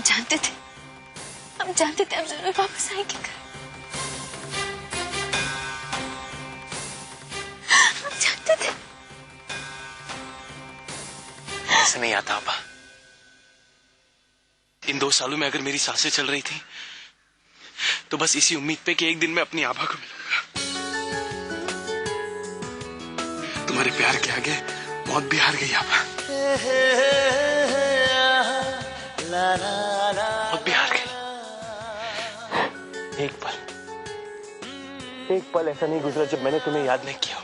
हम जानते थे आप जरूर वापस आएंगे घर। हम जानते थे। ऐसे नहीं आता आपा। इन 2 सालों में अगर मेरी सांसें चल रही थी तो बस इसी उम्मीद पे कि एक दिन मैं अपनी आभा को मिलूंगा। तुम्हारे प्यार के आगे मौत भी हार गई आभा। मौत भी हार गई। एक पल ऐसा नहीं गुजरा जब मैंने तुम्हें याद नहीं किया।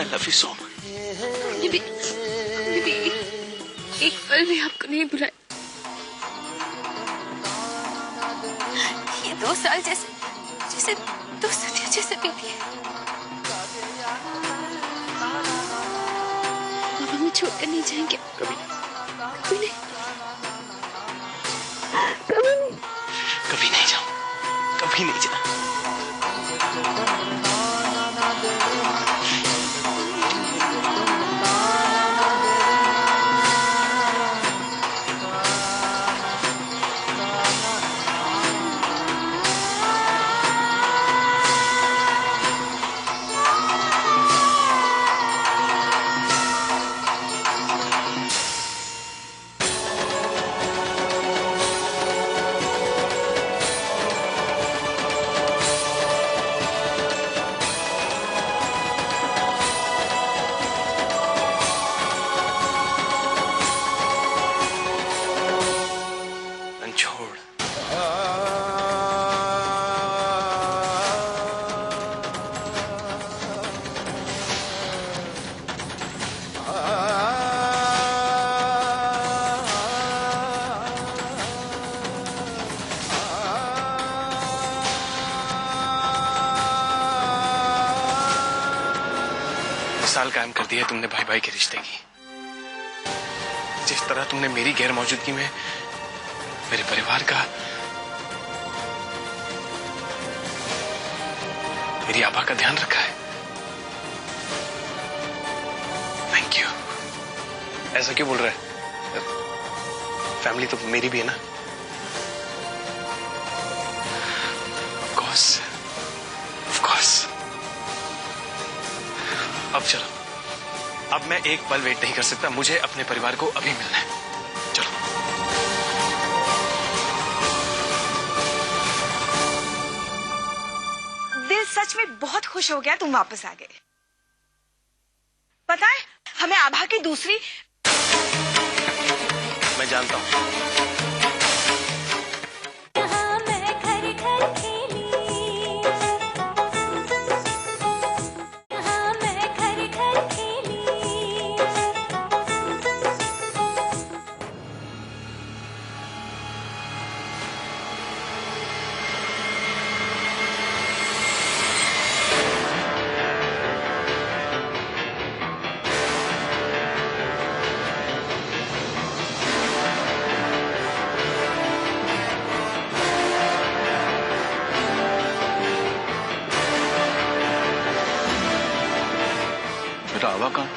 I love you so much. एक पल भी आपको नहीं बुलाया। ये 2 साल जैसे 2 सदियों जैसे बीती है। आप हमें छोड़कर नहीं जाएंगे। कभी नहीं, कभी नहीं जाऊं, कभी नहीं जाऊं। मिसाल कायम कर दी है तुमने भाई भाई के रिश्ते की। जिस तरह तुमने मेरी गैर मौजूदगी में मेरे परिवार का, मेरी आभा का ध्यान रखा है। Thank you. ऐसा क्यों बोल रहा है? फैमिली तो मेरी भी है ना। Of course. अब चलो, अब मैं एक पल वेट नहीं कर सकता। मुझे अपने परिवार को अभी मिलना है। चलो। दिल सच में बहुत खुश हो गया तुम वापस आ गए। पता है हमें आभा की दूसरी। मैं जानता हूँ। बेटा आभा कहाँ?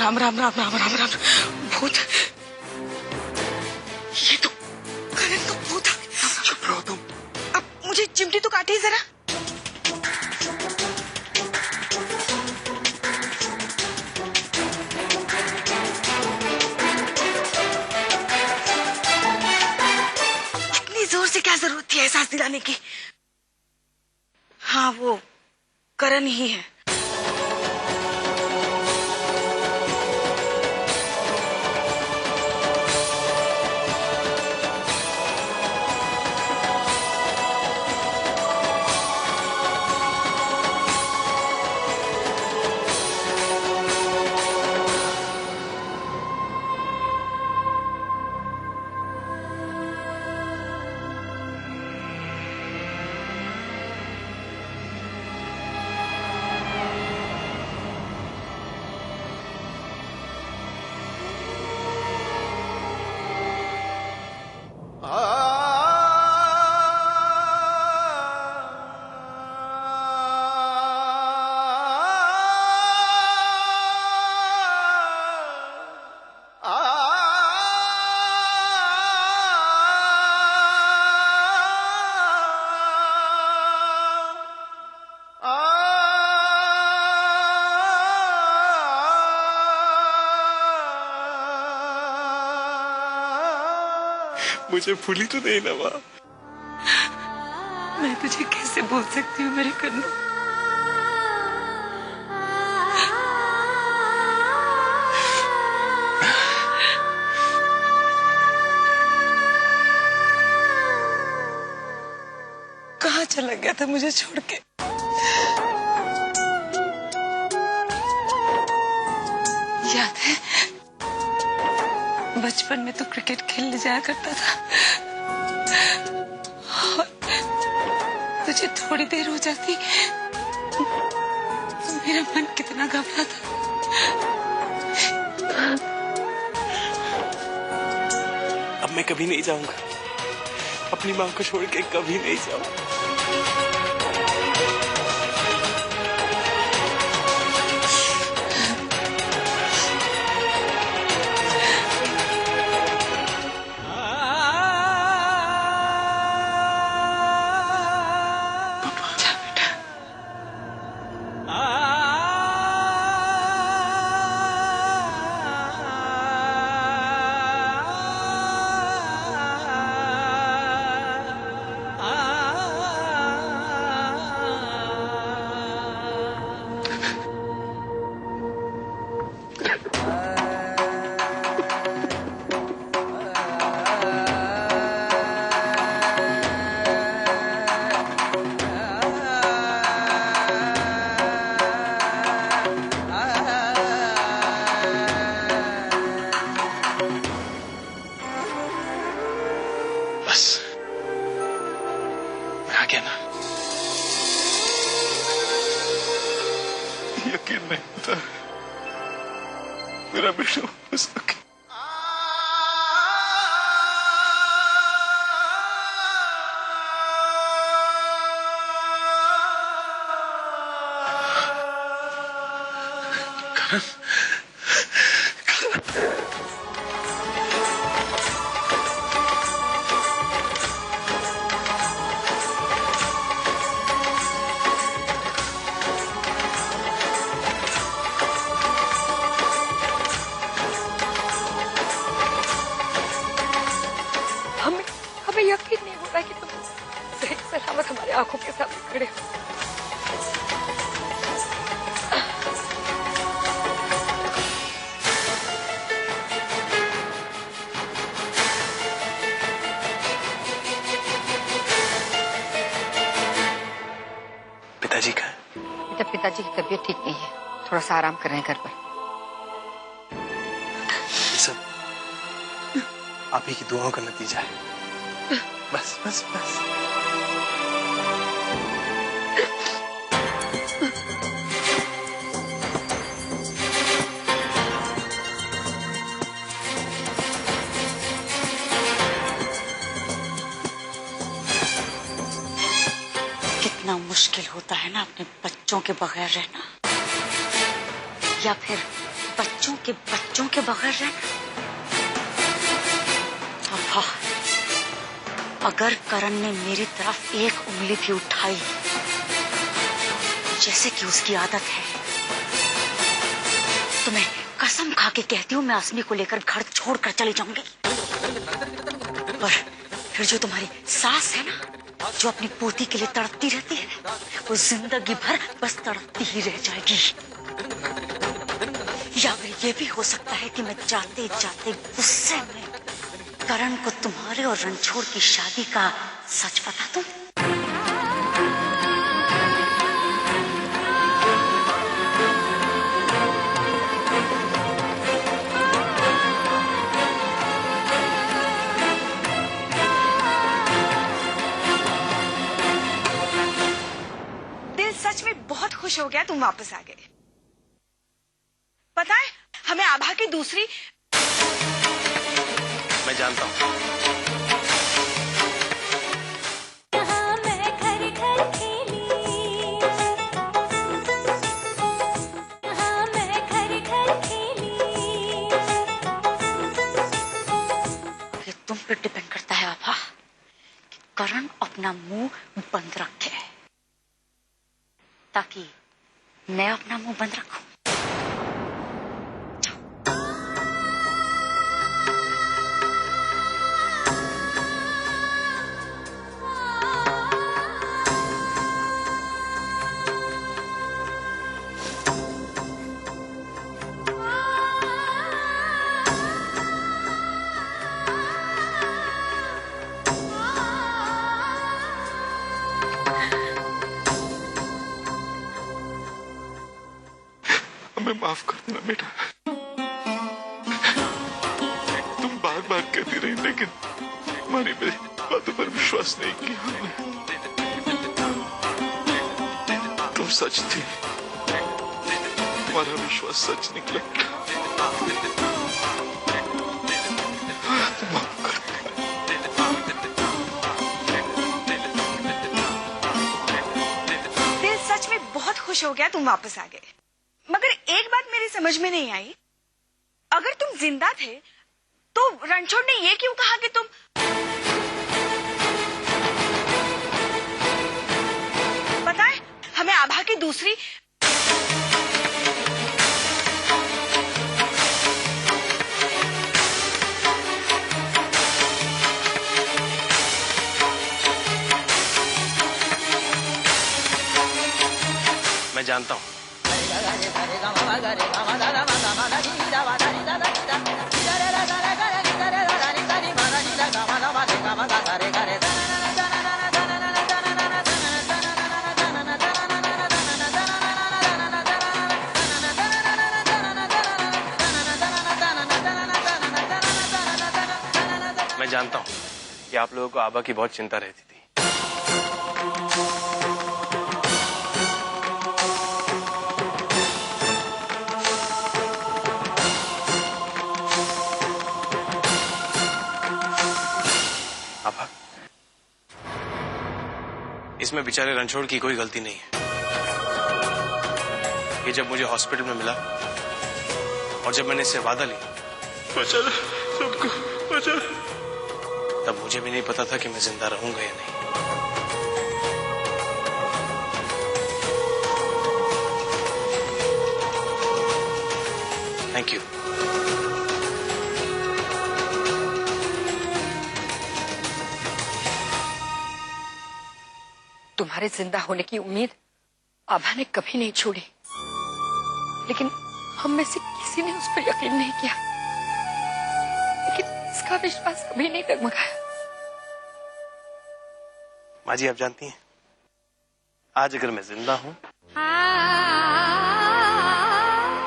राम राम राम राम राम राम। भूत, ये तो करण का भूत आ गया। चुप रहो तुम। अब मुझे चिमटी तो काटी जरा। इतनी जोर से क्या जरूरत थी एहसास दिलाने की? हाँ, वो करण ही है। मुझे भूली तो नहीं ना माँ। मैं तुझे कैसे भूल सकती हूँ मेरे कन्नू? कहाँ चला गया था मुझे छोड़ के? याद है बचपन में तो क्रिकेट खेलने जाया करता था और तुझे थोड़ी देर हो जाती तो मेरा मन कितना घबराता। अब मैं कभी नहीं जाऊंगा, अपनी माँ को छोड़ के कभी नहीं जाऊंगा। यकीन नहीं होता मेरा बेटा हो सके। हमें यकीन नहीं हो रहा कि तुम सही सलामत हमारे आंखों के सामने खड़े हो। पिताजी का? बेटा, पिताजी की तबीयत ठीक नहीं है, थोड़ा सा आराम कर रहे हैं घर पर। ये सब आप ही की दुआओं का नतीजा है। बस बस बस। कितना मुश्किल होता है ना अपने बच्चों के बगैर रहना, या फिर बच्चे बच्चों के बगैर रहना। अब्बा, अगर करण ने मेरी तरफ एक उंगली भी उठाई, जैसे कि उसकी आदत है, तो मैं कसम खा के कहती हूँ मैं आसमी को लेकर घर छोड़कर चली जाऊंगी। और फिर जो तुम्हारी सास है ना, जो अपनी पोती के लिए तड़पती रहती है, वो जिंदगी भर बस तड़पती ही रह जाएगी। या फिर ये भी हो सकता है कि मैं जाते जाते गुस्से में करण को तुम्हारे और रणछोड़ की शादी का सच बता दूं। दिल सच में बहुत खुश हो गया तुम वापस आ गए। पता है, हमें आभा की दूसरी। मैं जानता हूँ। ये तुम पे डिपेंड करता है आभा कि करण अपना मुंह बंद रखे, ताकि मैं अपना मुंह बंद रखूं। हमें माफ कर देना बेटा। तुम बार बार कहती रही, लेकिन हमारी मेरी बातों पर विश्वास नहीं किया हमने। तुम सच थी, तुम्हारा विश्वास सच निकला। माफ कर दे। दिल सच में बहुत खुश हो गया तुम वापस आ गए। मगर एक बात मेरी समझ में नहीं आई, अगर तुम जिंदा थे तो रणछोड़ ने ये क्यों कहा कि तुम। पता है, हमें आभा की दूसरी। मैं जानता हूँ। मैं जानता हूँ कि आप लोगों को आभा की बहुत चिंता रहती थी। आभा, इसमें बेचारे रणछोड़ की कोई गलती नहीं है। ये जब मुझे हॉस्पिटल में मिला और जब मैंने इससे वादा लिया, बचा सबको बचा, तब मुझे भी नहीं पता था कि मैं जिंदा रहूंगा या नहीं। Thank you. तुम्हारे जिंदा होने की उम्मीद आभा ने कभी नहीं छोड़ी, लेकिन हम में से किसी ने उस पर यकीन नहीं किया। लेकिन इसका विश्वास कभी नहीं डगमगाया। माँ जी, आप जानती हैं, आज अगर मैं जिंदा हूं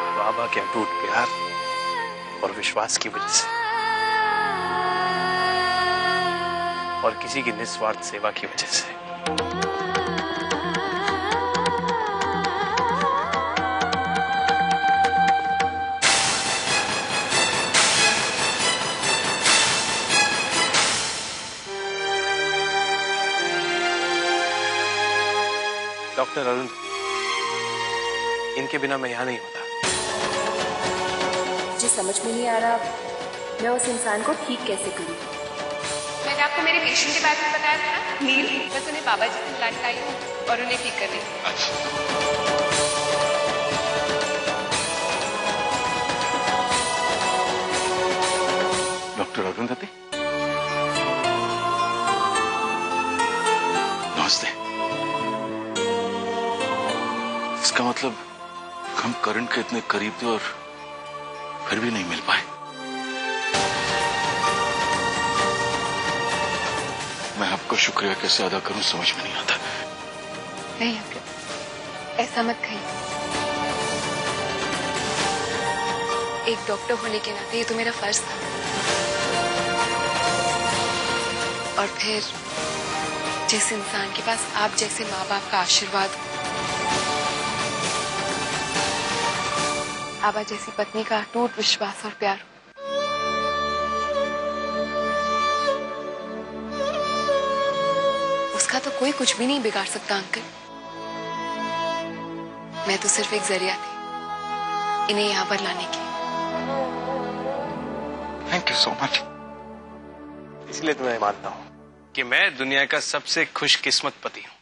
तो आभा के अटूट प्यार और विश्वास की वजह से, और किसी की निस्वार्थ सेवा की वजह से। डॉक्टर अरुण, इनके बिना मैं यहां नहीं होता। मुझे समझ में नहीं आ रहा मैं उस इंसान को ठीक कैसे करूं। मैंने आपको मेरे पेशेंट के बारे में बताया था ना, नील। बस उन्हें बाबा जी से लाने आई हूँ और उन्हें ठीक करने। डॉक्टर अरुंधति, नमस्ते। इसका मतलब हम करण के इतने करीब थे और फिर भी नहीं मिल पाए। मैं आपका शुक्रिया कैसे अदा करूं समझ में नहीं आता। नहीं अंकल, ऐसा मत कहिए। एक डॉक्टर होने के नाते ये तो मेरा फर्ज था। और फिर जिस इंसान के पास आप जैसे माँ बाप का आशीर्वाद हो, आबा जैसी पत्नी का अटूट विश्वास और प्यार हो, उसका तो कोई कुछ भी नहीं बिगाड़ सकता अंकल। मैं तो सिर्फ एक जरिया थी इन्हें यहाँ पर लाने की। Thank you so much. इसलिए तो मैं मानता हूं कि मैं दुनिया का सबसे खुशकिस्मत पति हूं,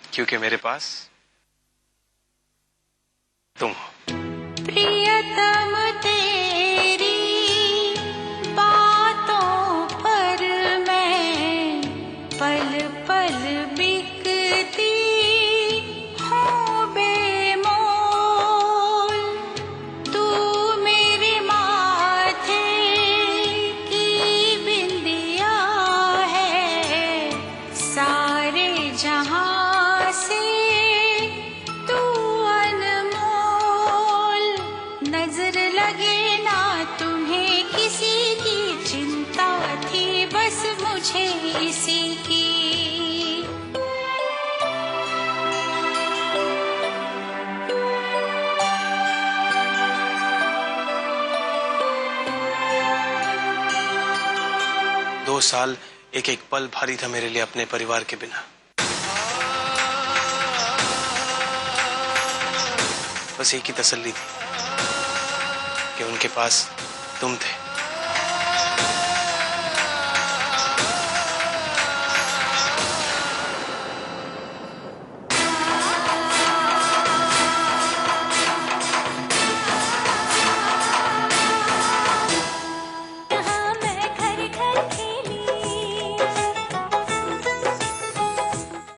क्योंकि मेरे पास तुम हो। प्रियतम तेरी बातों पर मैं पल पल बिकती हूँ बेमोल। तू मेरे माथे की बिंदिया है, सारे जहां से तू नजर लगे ना तुम्हें किसी की चिंता थी बस मुझे इसी की। दो साल एक एक पल भारी था मेरे लिए अपने परिवार के बिना। बस एक ही तसल्ली थी कि उनके पास तुम थे।